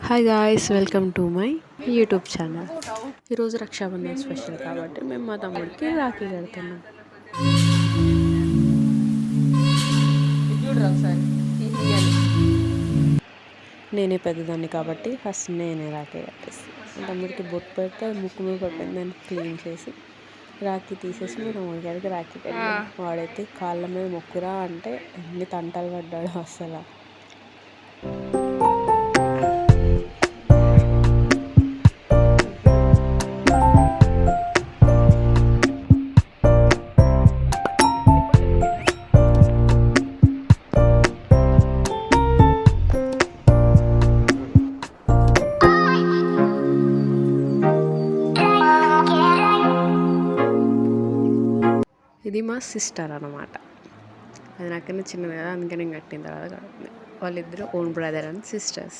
Hi guys, welcome to my YouTube channel. ఈరోజు Rakshabandhan special కాబట్టి మేము మా తమ్ముడికి రాఖీ కడుతున్నాం. నేనే పెద్దదాన్ని కాబట్టి ఫస్ట్ నేనే రాఖీ కట్టేసి మా తమ్ముడికి బొట్టు పెడితే ముక్కు మీద పడిపోయింది. దాన్ని క్లీన్ చేసి రాఖీ తీసేసి మా తమ్ముడి గారికి రాఖీ కట్టాను. వాడైతే కాళ్ళ మీద మొక్కురా అంటే ఎన్ని తంటాలు పడ్డాడు అసలు. ఇది మా సిస్టర్ అన్నమాట. అది నాకన్నా చిన్నది కదా, అందుకే నేను కట్టిన తర్వాత కడుతుంది. వాళ్ళిద్దరు ఓన్ బ్రదర్ అండ్ సిస్టర్స్.